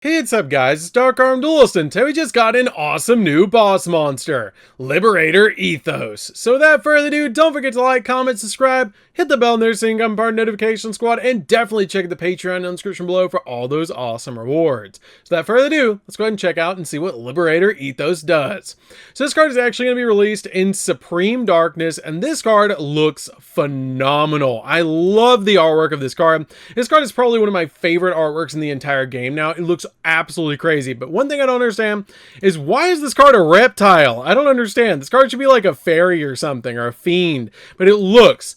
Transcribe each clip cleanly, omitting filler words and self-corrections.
Hey, what's up guys, it's DarkArmedDuelist, and today we just got an awesome new boss monster, Liberator Ethos. So without further ado, don't forget to like, comment, subscribe, hit the bell there so you can become part of the notification squad, and definitely check the Patreon in the description below for all those awesome rewards. So without further ado, let's go ahead and check out and see what Liberator Ethos does. So this card is actually going to be released in Supreme Darkness, and this card looks phenomenal. I love the artwork of this card. This card is probably one of my favorite artworks in the entire game now. It looks absolutely crazy, but one thing I don't understand is why is this card a reptile? I don't understand. This card should be like a fairy or something, or a fiend, but it looks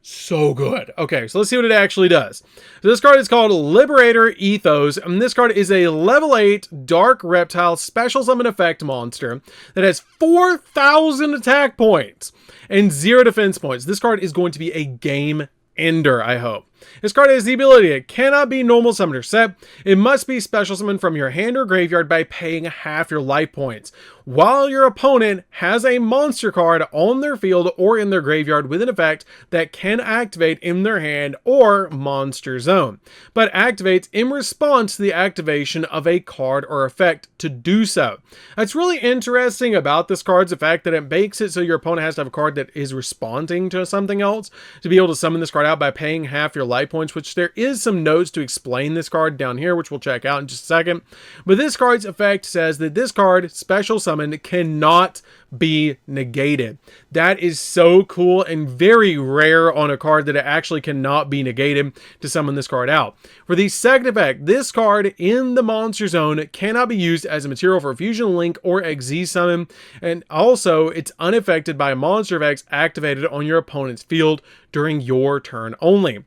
so good. Okay, so let's see what it actually does. So this card is called Liberator Ethos, and this card is a level 8 dark reptile special summon effect monster that has 4,000 attack points and 0 defense points. This card is going to be a game ender, I hope. This card has the ability, it cannot be normal summon or set. It must be special summon from your hand or graveyard by paying half your life points, while your opponent has a monster card on their field or in their graveyard with an effect that can activate in their hand or monster zone, but activates in response to the activation of a card or effect to do so. That's really interesting about this card's effect, that it makes it so your opponent has to have a card that is responding to something else to be able to summon this card out by paying half your life points, which there is some notes to explain this card down here, which we'll check out in just a second. But this card's effect says that this card, special summon, cannot be negated. That is so cool and very rare on a card that it actually cannot be negated to summon this card out. For the second effect, this card in the monster zone cannot be used as a material for fusion link or XZ summon, and also it's unaffected by monster effects activated on your opponent's field during your turn only.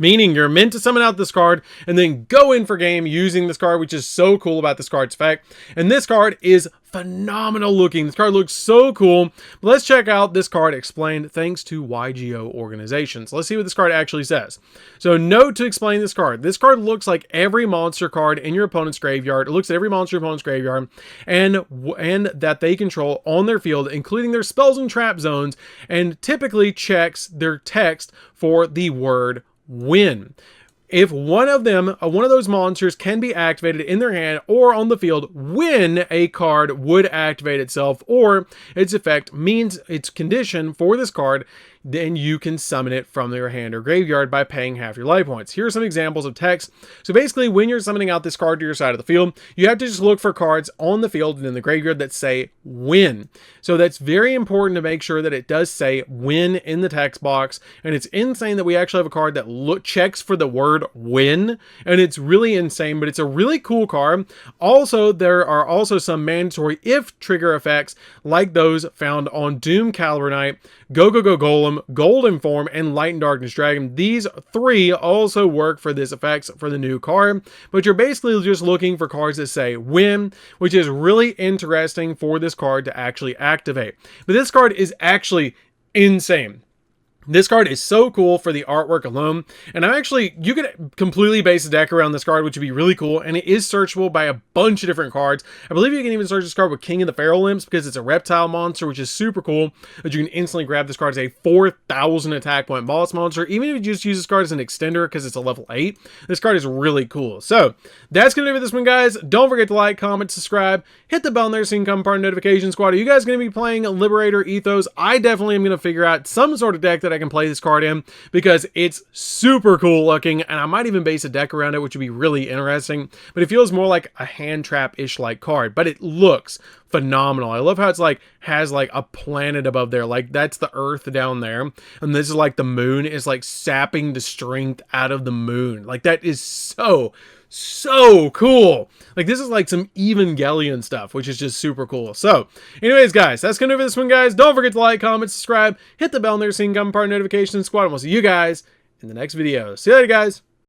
Meaning you're meant to summon out this card and then go in for game using this card, which is so cool about this card's effect. And this card is phenomenal looking. This card looks so cool. But let's check out this card explained thanks to Yugioh organization. So let's see what this card actually says. So note to explain this card. This card looks like every monster card in your opponent's graveyard. It looks at every monster in your opponent's graveyard and that they control on their field, including their spells and trap zones, and typically checks their text for the word win. If one of those monsters can be activated in their hand or on the field when a card would activate itself, or its effect means its condition for this card, then you can summon it from your hand or graveyard by paying half your life points. Here are some examples of text. So basically, when you're summoning out this card to your side of the field, you have to just look for cards on the field and in the graveyard that say win. So that's very important to make sure that it does say win in the text box. And it's insane that we actually have a card that checks for the word win. And it's really insane, but it's a really cool card. Also, there are also some mandatory if trigger effects like those found on Doom Caliber Knight, Go Golem, Golden Form, and Light and Darkness Dragon. These three also work for this effects for the new card, but you're basically just looking for cards that say win, which is really interesting for this card to actually activate. But this card is actually insane. This card is so cool for the artwork alone, and you could completely base a deck around this card, which would be really cool, and it is searchable by a bunch of different cards. I believe you can even search this card with King of the Feral Imps because it's a reptile monster, which is super cool, that you can instantly grab this card as a 4,000 attack point boss monster. Even if you just use this card as an extender because it's a level 8, this card is really cool. So, that's going to do it for this one, guys. Don't forget to like, comment, subscribe, hit the bell in there so you can become part of the notification squad. Are you guys going to be playing Liberator Ethos? I definitely am going to figure out some sort of deck that I can play this card in because it's super cool looking, and I might even base a deck around it, which would be really interesting. But it feels more like a hand trap-ish like card, but it looks phenomenal. I love how it's like has like a planet above there, like that's the Earth down there, and this is like the moon is like sapping the strength out of the moon. Like that is so cool. Like this is like some Evangelion stuff, which is just super cool. So anyways, guys, that's gonna do it for this one, guys. Don't forget to like, comment, subscribe, hit the bell in there so you can become part of the notification squad, and we'll see you guys in the next video. See you later, guys.